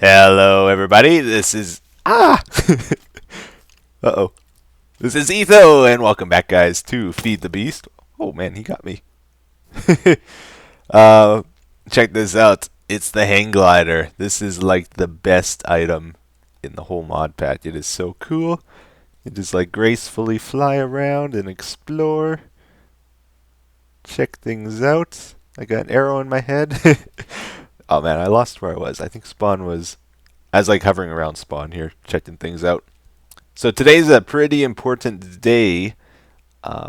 Hello, everybody. This is uh-oh. This is Etho, and welcome back, guys, to Feed the Beast. Oh man, he got me. uh, Check this out. It's the hang glider. This is like the best item in the whole mod pack. It is so cool. You just like gracefully fly around and explore. Check things out. I got an arrow in my head. Oh man, I lost where I was. I think spawn was. I was like hovering around spawn here, checking things out. So today's a pretty important day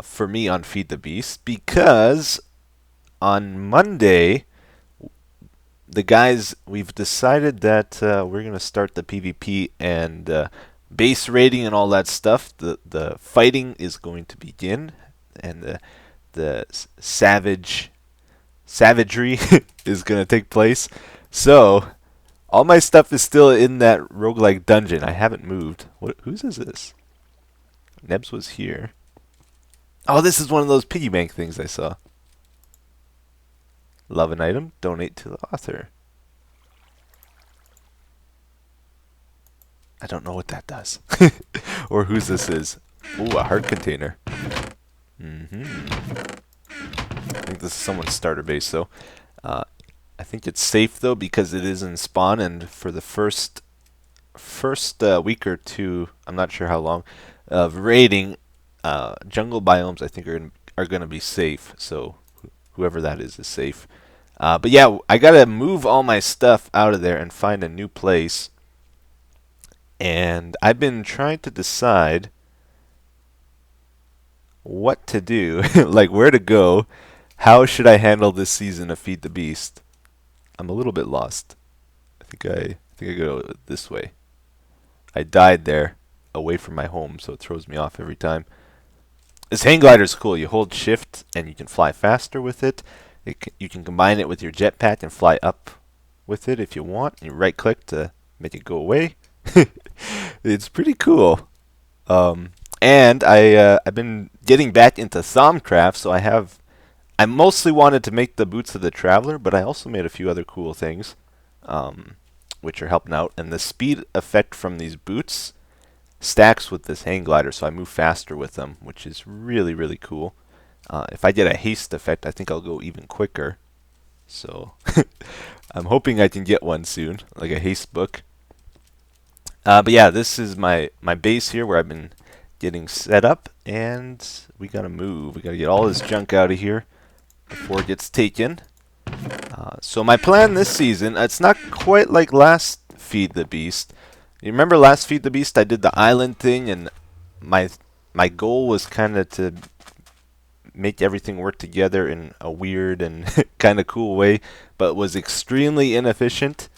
for me on Feed the Beast because on Monday, the guys, we've decided that we're going to start the PvP and base raiding and all that stuff. The fighting is going to begin, and the savagery is going to take place. So all my stuff is still in that roguelike dungeon. I haven't moved. Whose is this? Nebs was here. Oh, this is one of those piggy bank things I saw. Love an item, donate to the author. I don't know what that does. Or whose this is. Ooh, a heart container. I think this is someone's starter base, though. I think it's safe, though, because it is in spawn, and for the first week or two, I'm not sure how long, of raiding, jungle biomes I think are going to be safe. So whoever that is safe. But yeah, I gotta move all my stuff out of there and find a new place. And I've been trying to decide what to do, like where to go. How should I handle this season of Feed the Beast? I'm a little bit lost. I think I go this way. I died there, away from my home, so it throws me off every time. This hang glider is cool. You hold shift and you can fly faster with it. You can combine it with your jetpack and fly up with it if you want. You right click to make it go away. It's pretty cool. And I've been getting back into Thaumcraft, so I mostly wanted to make the boots of the traveler, but I also made a few other cool things, which are helping out. And the speed effect from these boots stacks with this hang glider, so I move faster with them, which is really, really cool. If I get a haste effect, I think I'll go even quicker. So I'm hoping I can get one soon, like a haste book. But yeah, this is my base here where I've been getting set up, and we gotta move. We gotta get all this junk out of here before it gets taken. So my plan this season, it's not quite like last Feed the Beast. You remember last Feed the Beast, I did the island thing, and my goal was kind of to make everything work together in a weird and kind of cool way, but was extremely inefficient.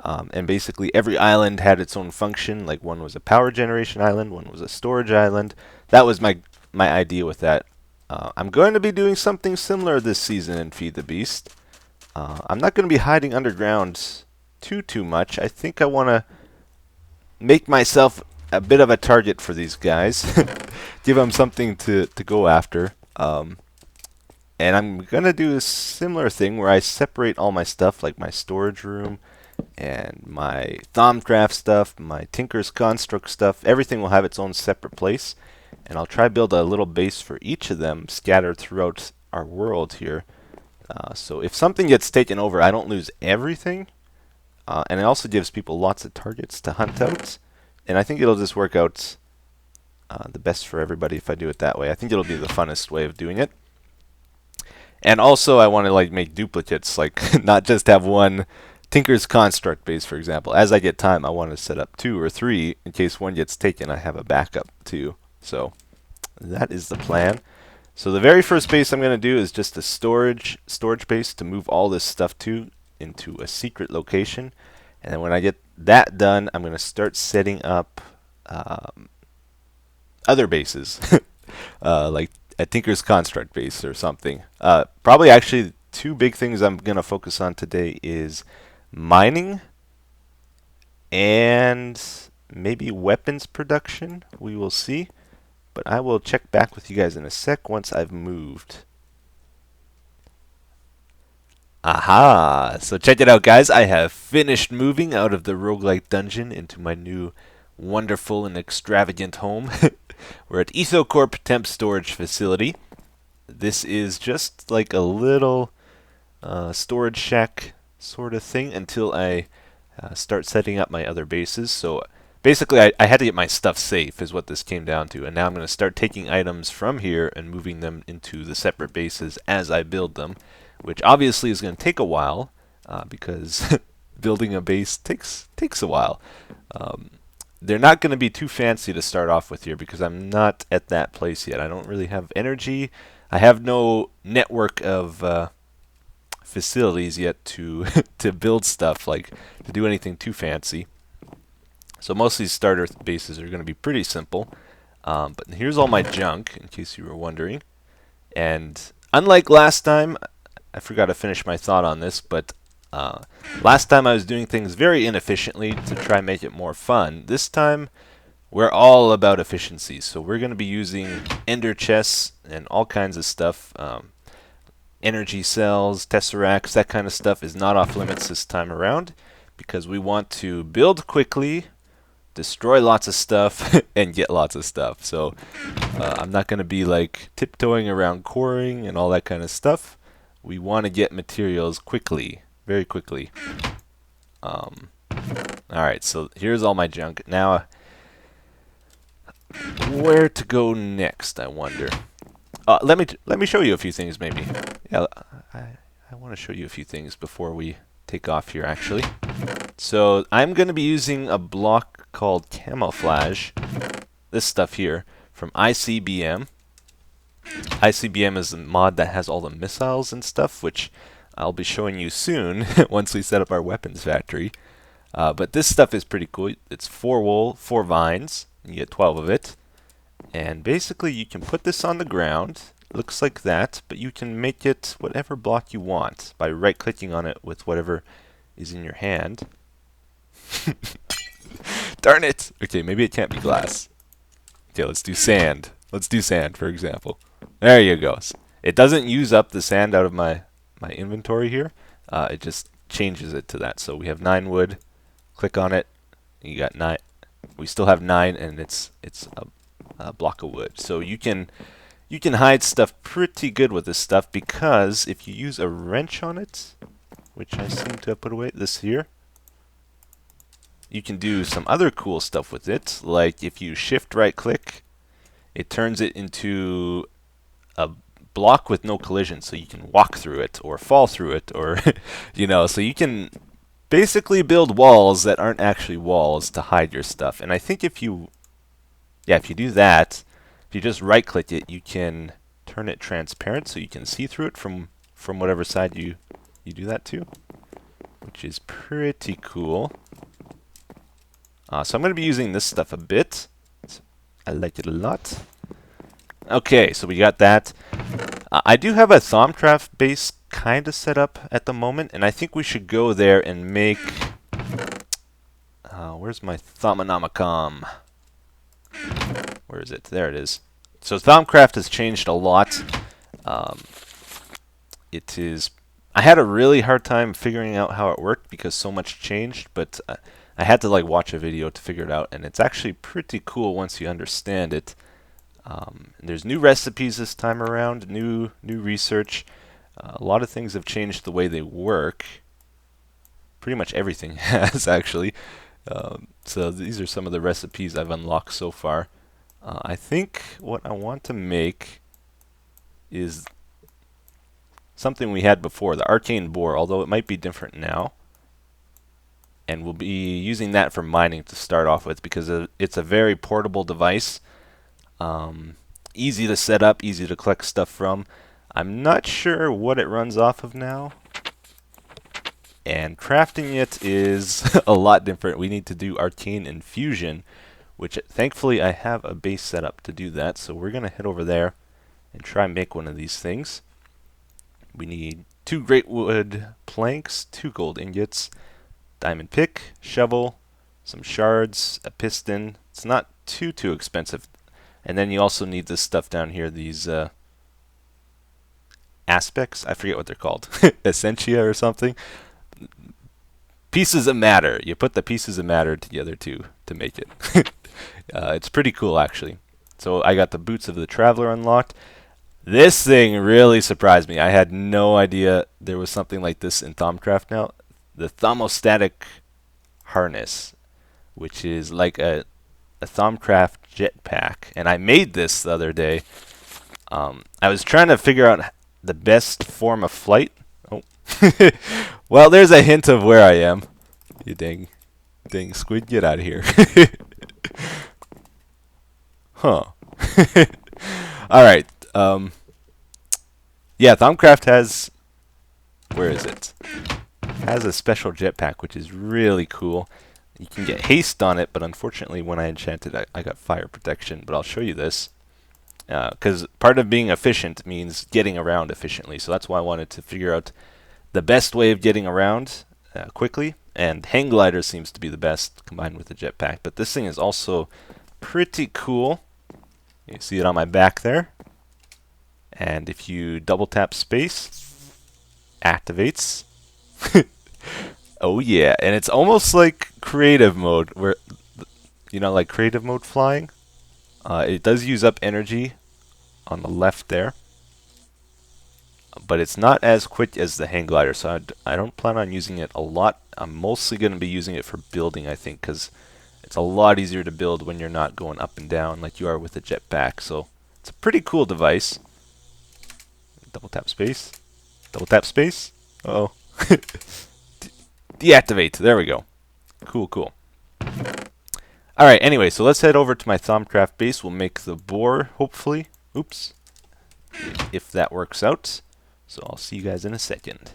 And basically every island had its own function. Like one was a power generation island, one was a storage island. That was my idea with that. I'm going to be doing something similar this season in Feed the Beast. I'm not going to be hiding underground too much. I think I want to make myself a bit of a target for these guys. Give them something to go after. And I'm going to do a similar thing where I separate all my stuff, like my storage room and my Thaumcraft stuff, my Tinker's Construct stuff. Everything will have its own separate place. And I'll try to build a little base for each of them scattered throughout our world here. So if something gets taken over, I don't lose everything. And it also gives people lots of targets to hunt out. And I think it'll just work out the best for everybody if I do it that way. I think it'll be the funnest way of doing it. And also I want to like make duplicates, like not just have one Tinker's Construct base, for example. As I get time, I want to set up 2 or 3 in case one gets taken. I have a backup too. So that is the plan. So the very first base I'm going to do is just a storage base to move all this stuff to into a secret location. And then when I get that done, I'm going to start setting up other bases, like a Tinker's Construct base or something. Probably actually 2 big things I'm going to focus on today is mining and maybe weapons production. We will see. But I will check back with you guys in a sec once I've moved. Aha! So check it out, guys. I have finished moving out of the roguelike dungeon into my new wonderful and extravagant home. We're at EthosCorp Temp Storage Facility. This is just like a little storage shack sort of thing until I start setting up my other bases. So basically, I had to get my stuff safe is what this came down to. And now I'm going to start taking items from here and moving them into the separate bases as I build them, which obviously is going to take a while because building a base takes a while. They're not going to be too fancy to start off with here because I'm not at that place yet. I don't really have energy. I have no network of facilities yet to to build stuff, like to do anything too fancy. So most of these starter bases are going to be pretty simple. But here's all my junk, in case you were wondering. And unlike last time, I forgot to finish my thought on this, but last time I was doing things very inefficiently to try and make it more fun. This time, we're all about efficiency. So we're going to be using ender chests and all kinds of stuff. Energy cells, tesseracts, that kind of stuff is not off limits this time around because we want to build quickly, destroy lots of stuff, and get lots of stuff. So I'm not going to be like tiptoeing around coring and all that kind of stuff. We want to get materials quickly, very quickly. Alright, so here's all my junk. Now, where to go next, I wonder. Let me show you a few things, maybe. Yeah, I want to show you a few things before we take off here, actually. So I'm going to be using a block called camouflage, this stuff here, from ICBM. ICBM is the mod that has all the missiles and stuff, which I'll be showing you soon once we set up our weapons factory. But this stuff is pretty cool. It's 4 wool, 4 vines. You get 12 of it. And basically you can put this on the ground. It looks like that, but you can make it whatever block you want by right-clicking on it with whatever is in your hand. Darn it! Okay, maybe it can't be glass. Okay, let's do sand. Let's do sand, for example. There you go. It doesn't use up the sand out of my inventory here. It just changes it to that. So we have 9 wood. Click on it. You got 9. We still have 9, and it's a block of wood. So you can hide stuff pretty good with this stuff because if you use a wrench on it, which I seem to have put away, this here, you can do some other cool stuff with it. Like if you shift right click, it turns it into a block with no collision, so you can walk through it or fall through it, or you know, so you can basically build walls that aren't actually walls to hide your stuff. And I think if you do that, if you just right click it, you can turn it transparent so you can see through it from whatever side you do that to, which is pretty cool. So I'm going to be using this stuff a bit. I like it a lot. Okay, so we got that. I do have a Thaumcraft base kind of set up at the moment, and I think we should go there and make... where's my Thaumonomicon? Where is it? There it is. So Thaumcraft has changed a lot. It is... I had a really hard time figuring out how it worked because so much changed, but I had to like watch a video to figure it out, and it's actually pretty cool once you understand it. There's new recipes this time around, new research. A lot of things have changed the way they work. Pretty much everything has, actually. So these are some of the recipes I've unlocked so far. I think what I want to make is something we had before, the arcane boar, although it might be different now. And we'll be using that for mining to start off with because it's a very portable device. Easy to set up, easy to collect stuff from. I'm not sure what it runs off of now. And crafting it is a lot different. We need to do arcane infusion, which thankfully I have a base set up to do that. So we're going to head over there and try and make one of these things. We need 2 great wood planks, 2 gold ingots, diamond pick, shovel, some shards, a piston. It's not too expensive. And then you also need this stuff down here, these aspects. I forget what they're called. Essentia or something. Pieces of matter. You put the pieces of matter together to make it. It's pretty cool, actually. So I got the Boots of the Traveler unlocked. This thing really surprised me. I had no idea there was something like this in Thaumcraft now. The thermostatic harness, which is like a Thaumcraft jetpack. And I made this the other day. I was trying to figure out the best form of flight. Oh. Well, there's a hint of where I am. You dang squid, get out of here. Huh. Alright. Yeah, Thaumcraft has... Where is it? Has a special jetpack, which is really cool. You can get haste on it, but unfortunately when I enchanted I got fire protection. But I'll show you this. Because part of being efficient means getting around efficiently. So that's why I wanted to figure out the best way of getting around quickly. And hang glider seems to be the best combined with the jetpack. But this thing is also pretty cool. You see it on my back there. And if you double tap space, activates. Oh yeah, and it's almost like creative mode, where, you know, like creative mode flying. It does use up energy on the left there, but it's not as quick as the hang glider, so I don't plan on using it a lot. I'm mostly going to be using it for building, I think, because it's a lot easier to build when you're not going up and down like you are with the jetpack. So it's a pretty cool device. Double tap space. Double tap space. Uh-oh. Deactivate. There we go. Cool, cool. Alright, anyway, so let's head over to my Thaumcraft base. We'll make the boar, hopefully. Oops. If that works out. So I'll see you guys in a second.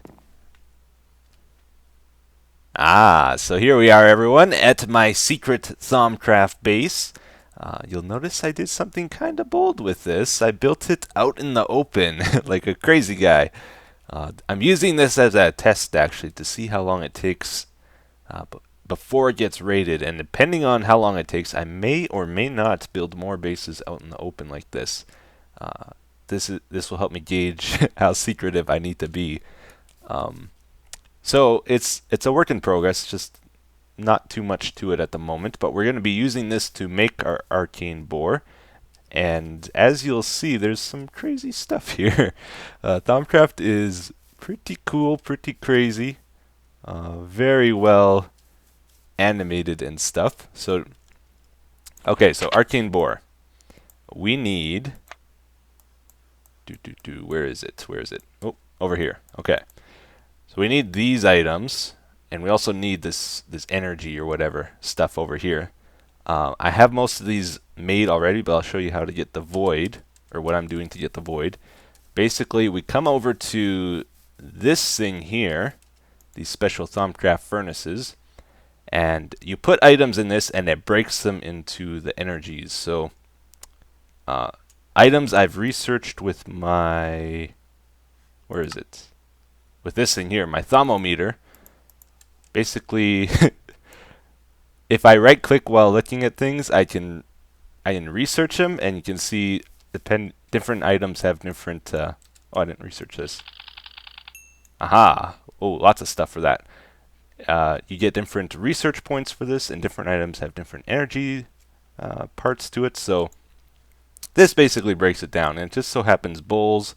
So here we are, everyone, at my secret Thaumcraft base. You'll notice I did something kind of bold with this. I built it out in the open, like a crazy guy. I'm using this as a test, actually, to see how long it takes before it gets raided. And depending on how long it takes, I may or may not build more bases out in the open like this. This will help me gauge how secretive I need to be. So it's a work in progress, just not too much to it at the moment, but we're going to be using this to make our arcane boar. And as you'll see, there's some crazy stuff here. Thaumcraft is pretty cool, pretty crazy, very well animated and stuff. So, okay, so arcane boar. We need... Where is it? Where is it? Oh, over here. Okay. So we need these items, and we also need this energy or whatever stuff over here. I have most of these made already, but I'll show you how to get the void, or what I'm doing to get the void. Basically, we come over to this thing here, these special Thaumcraft furnaces, and you put items in this, and it breaks them into the energies. So, items I've researched with my... Where is it? With this thing here, my thermometer. Basically... If I right click while looking at things, I can research them, and you can see different items have different oh, I didn't research this. Aha. Oh, lots of stuff for that. You get different research points for this, and different items have different energy parts to it. So this basically breaks it down, and it just so happens bowls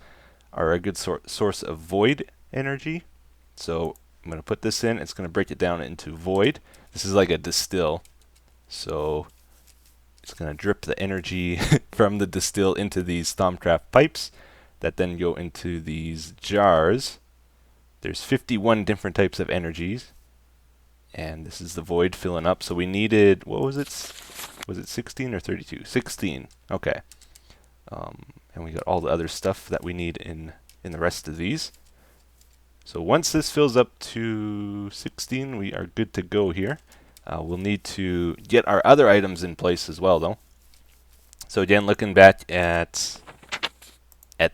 are a good source of void energy. So I'm going to put this in. It's going to break it down into void. This is like a distill, so it's going to drip the energy from the distill into these Thaumcraft pipes that then go into these jars. There's 51 different types of energies, and this is the void filling up. So we needed, what was it? Was it 16 or 32? 16. Okay. And we got all the other stuff that we need in the rest of these. So once this fills up to 16, we are good to go here. We'll need to get our other items in place as well, though. So again, looking back at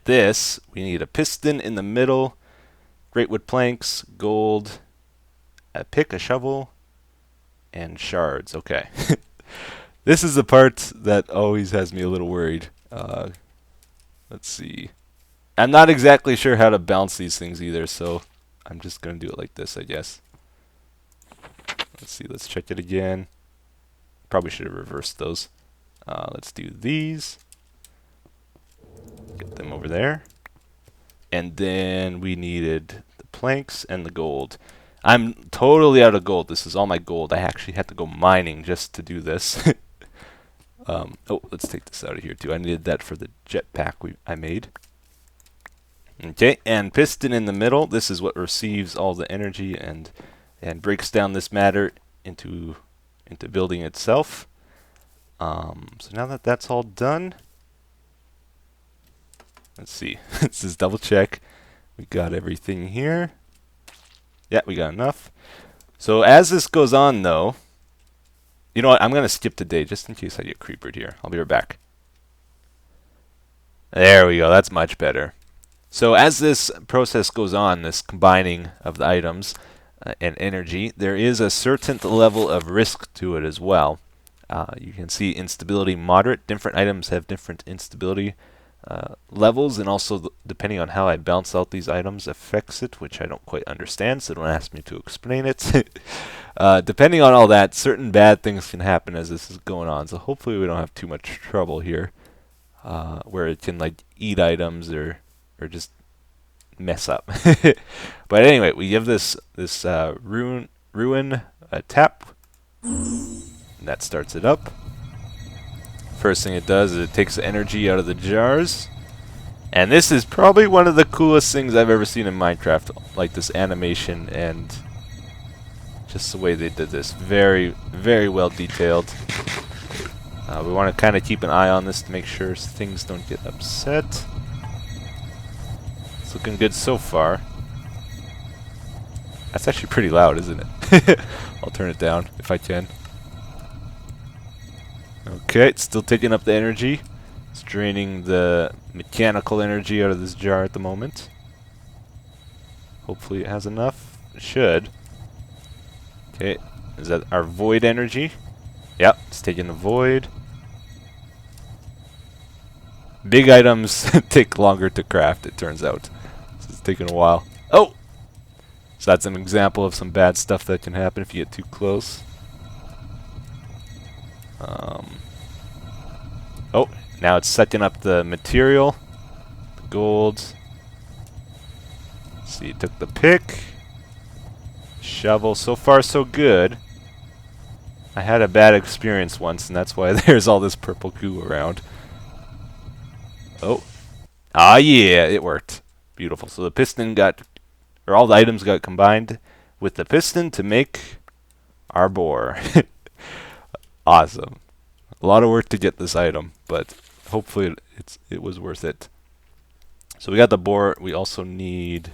this, we need a piston in the middle, great wood planks, gold, a pick, a shovel, and shards. Okay. This is the part that always has me a little worried. Let's see. I'm not exactly sure how to balance these things either, so I'm just going to do it like this, I guess. Let's see, let's check it again. Probably should have reversed those. Let's do these. Get them over there. And then we needed the planks and the gold. I'm totally out of gold. This is all my gold. I actually had to go mining just to do this. Oh, let's take this out of here too. I needed that for the jetpack I made. Okay, and piston in the middle. This is what receives all the energy and breaks down this matter into building itself. So now that that's all done, let's see. Let's just double check. We got everything here. Yeah, we got enough. So as this goes on, though, you know what? I'm going to skip today just in case I get creepered here. I'll be right back. There we go. That's much better. So as this process goes on, this combining of the items and energy, there is a certain level of risk to it as well. You can see instability moderate. Different items have different instability levels, and also depending on how I balance out these items affects it, which I don't quite understand, so don't ask me to explain it. Depending on all that, certain bad things can happen as this is going on, so hopefully we don't have too much trouble here, where it can like eat items or just mess up. But anyway, we give this ruin a tap, and that starts it up. First thing it does is it takes the energy out of the jars. And this is probably one of the coolest things I've ever seen in Minecraft, like this animation and just the way they did this. Very, very well detailed. We want to kind of keep an eye on this to make sure things don't get upset. It's looking good so far. That's actually pretty loud, isn't it? I'll turn it down if I can. Okay, it's still taking up the energy. It's draining the mechanical energy out of this jar at the moment. Hopefully it has enough. It should. Okay, is that our void energy? Yep, it's taking the void. Big items take longer to craft, it turns out. So it's taking a while. Oh! So that's an example of some bad stuff that can happen if you get too close. Oh, now it's setting up the material, the gold. See, it took the pick, shovel. So far, so good. I had a bad experience once, and that's why there's all this purple goo around. Oh, ah, yeah, it worked. Beautiful. So the piston got, or all the items got combined with the piston to make our bore. Awesome. A lot of work to get this item, but hopefully it was worth it. So we got the bore. We also need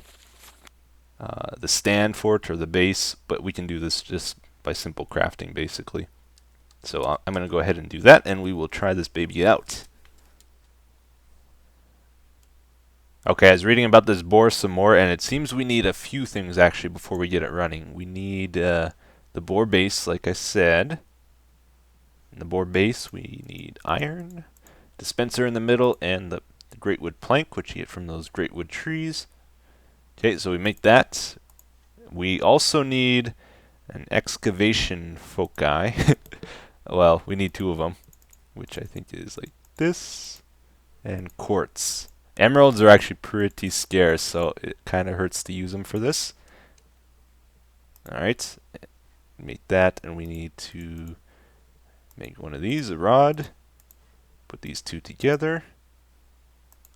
the stand for it, or the base, but we can do this just by simple crafting, basically. So I'm going to go ahead and do that, and we will try this baby out. Okay, I was reading about this bore some more, and it seems we need a few things actually before we get it running. We need the bore base, like I said. In the bore base, we need iron, dispenser in the middle, and the great wood plank, which you get from those great wood trees. Okay, so we make that. We also need an excavation foci. Well, we need two of them, which I think is like this, and quartz. Emeralds are actually pretty scarce, so it kind of hurts to use them for this. Alright, make that, and we need to make one of these, a rod. Put these two together.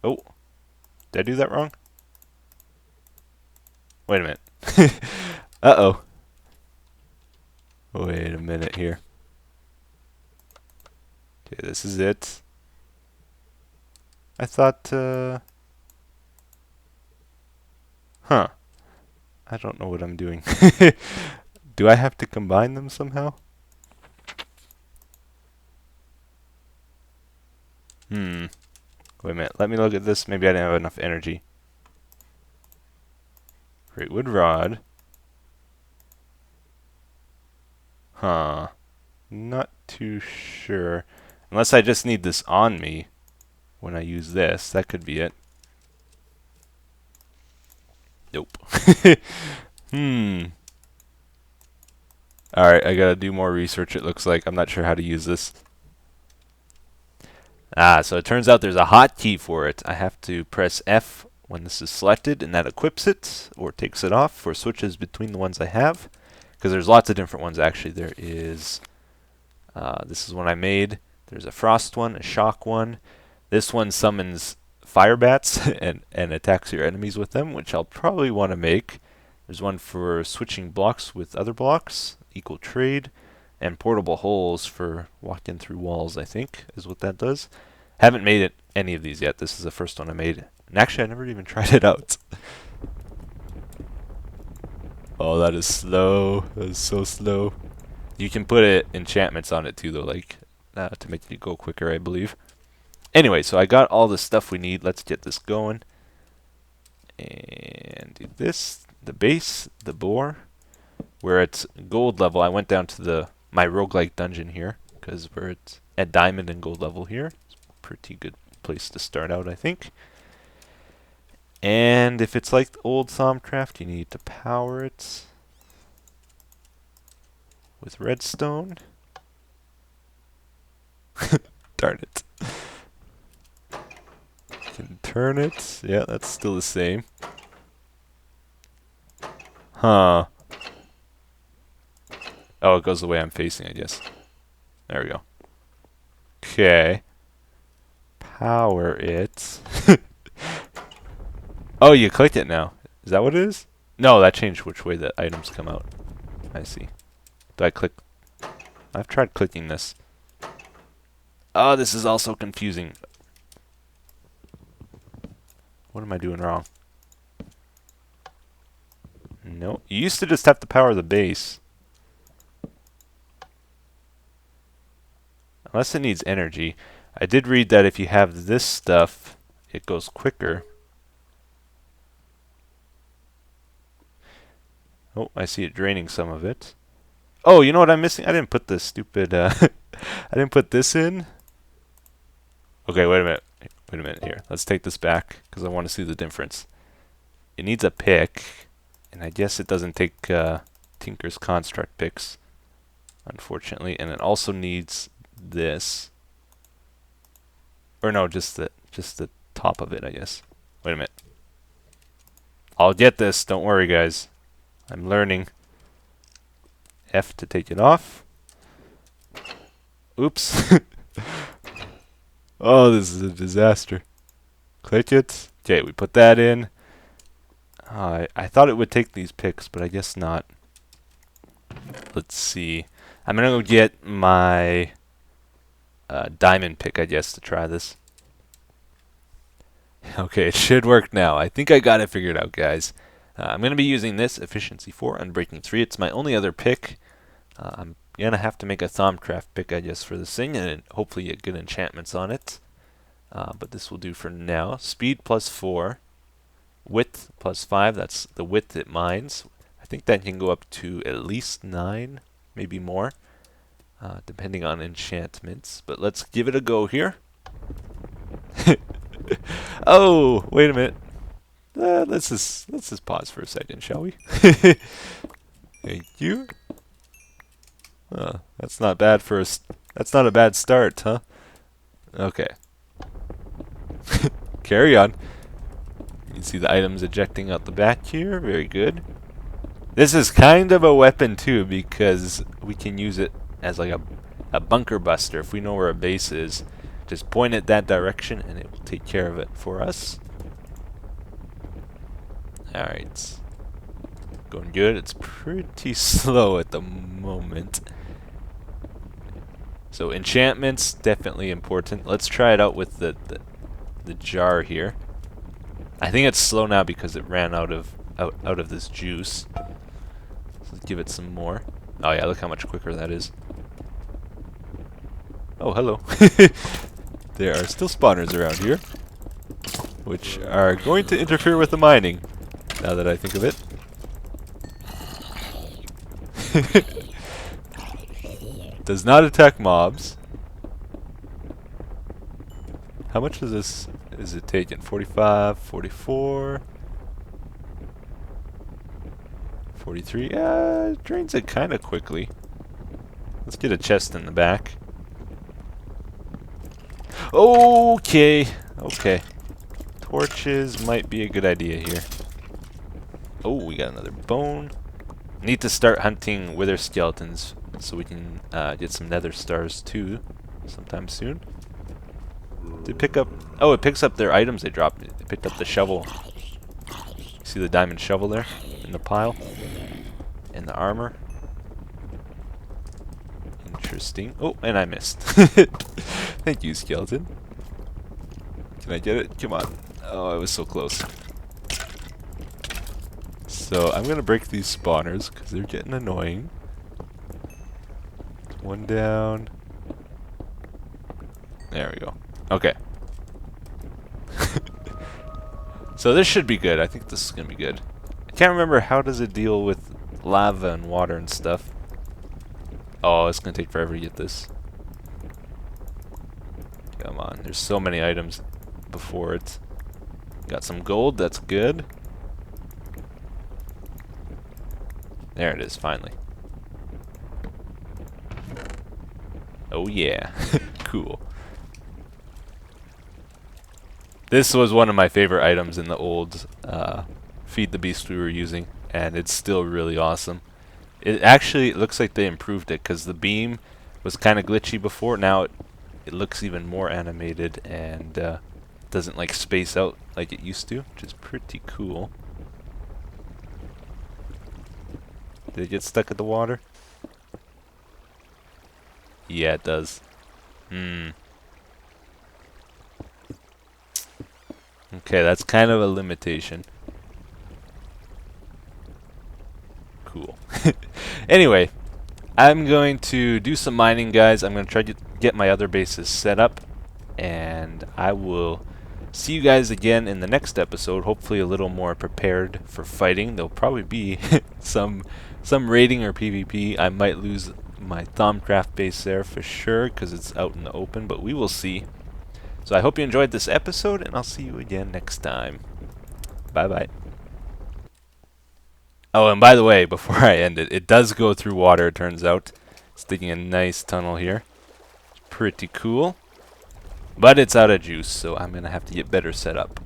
Oh, did I do that wrong? Wait a minute. Uh-oh. Wait a minute here. Okay, this is it. I thought, huh. I don't know what I'm doing. Do I have to combine them somehow? Wait a minute. Let me look at this. Maybe I didn't have enough energy. Great wood rod. Huh. Not too sure. Unless I just need this on me when I use this. That could be it. Nope. Hmm. Alright, I gotta do more research, it looks like. I'm not sure how to use this. Ah, so it turns out there's a hotkey for it. I have to press F when this is selected, and that equips it, or takes it off, for switches between the ones I have. Because there's lots of different ones, actually. There is... this is one I made. There's a frost one, a shock one. This one summons fire bats and attacks your enemies with them, which I'll probably want to make. There's one for switching blocks with other blocks, equal trade, and portable holes for walking through walls, I think, is what that does. Haven't made any of these yet. This is the first one I made. And actually, I never even tried it out. Oh, that is slow. That is so slow. You can put enchantments on it too, though, like to make it go quicker, I believe. Anyway, so I got all the stuff we need. Let's get this going. And do this, the base, the boar. We're at gold level. I went down to my roguelike dungeon here, because we're at diamond and gold level here. It's a pretty good place to start out, I think. And if it's like the old Thaumcraft, you need to power it with redstone. Darn it. Can turn it. Yeah, that's still the same. Huh. Oh, it goes the way I'm facing, I guess. There we go. Okay. Power it. Oh, you clicked it now. Is that what it is? No, that changed which way the items come out. I see. Do I click? I've tried clicking this. Oh, this is also confusing. What am I doing wrong? No. You used to just have to power the base. Unless it needs energy. I did read that if you have this stuff, it goes quicker. Oh, I see it draining some of it. Oh, you know what I'm missing? I didn't put this stupid, I didn't put this in. Okay, wait a minute. Wait a minute here. Let's take this back, because I want to see the difference. It needs a pick, and I guess it doesn't take Tinker's Construct picks, unfortunately. And it also needs this. Or no, just the top of it, I guess. Wait a minute. I'll get this. Don't worry, guys. I'm learning. F to take it off. Oops. Oh, this is a disaster. Click it. Okay, we put that in. I thought it would take these picks, but I guess not. Let's see. I'm gonna go get my diamond pick, I guess, to try this. Okay, it should work now. I think I got it figured out, guys. I'm going to be using this, Efficiency 4, Unbreaking 3. It's my only other pick. I'm going to have to make a Thaumcraft pick, I guess, for this thing, and hopefully get good enchantments on it. But this will do for now. Speed plus 4. Width plus 5. That's the width it mines. I think that can go up to at least 9, maybe more, depending on enchantments. But let's give it a go here. Oh, wait a minute. Let's just pause for a second, shall we? Thank you. That's not bad for that's not a bad start, huh? Okay. Carry on. You can see the items ejecting out the back here. Very good. This is kind of a weapon too, because we can use it as like a bunker buster. If we know where a base is, just point it that direction and it will take care of it for us. Alright. Going good. It's pretty slow at the moment. So enchantments, definitely important. Let's try it out with the jar here. I think it's slow now because it ran out of this juice. So let's give it some more. Oh yeah, look how much quicker that is. Oh, hello. There are still spawners around here, which are going to interfere with the mining, now that I think of it. Does not attack mobs. How much is it taking? 45, 44. 43. Drains it kind of quickly. Let's get a chest in the back. Okay. Okay. Torches might be a good idea here. Oh, we got another bone. Need to start hunting wither skeletons so we can get some nether stars too sometime soon. Did pick up... Oh, it picks up their items they dropped. It picked up the shovel. See the diamond shovel there in the pile? And the armor. Interesting. Oh, and I missed. Thank you, skeleton. Can I get it? Come on. Oh, I was so close. So I'm gonna break these spawners because they're getting annoying. One down. There we go. Okay. So this should be good. I think this is gonna be good. I can't remember how does it deal with lava and water and stuff. Oh, it's gonna take forever to get this. Come on, there's so many items before it. Got some gold, that's good. There it is, finally. Oh yeah, cool. This was one of my favorite items in the old Feed the Beast we were using, and it's still really awesome. It actually looks like they improved it, because the beam was kind of glitchy before. Now it looks even more animated, and doesn't like space out like it used to, which is pretty cool. Did it get stuck in the water? Yeah, it does. Okay, that's kind of a limitation. Cool. Anyway, I'm going to do some mining, guys. I'm going to try to get my other bases set up, and I will see you guys again in the next episode, hopefully a little more prepared for fighting. There'll probably be some raiding or PvP. I might lose my Thaumcraft base there for sure because it's out in the open, but we will see. So I hope you enjoyed this episode, and I'll see you again next time. Bye-bye. Oh, and by the way, before I end it, it does go through water, it turns out. It's digging a nice tunnel here. Pretty cool. But it's out of juice, so I'm going to have to get better set up.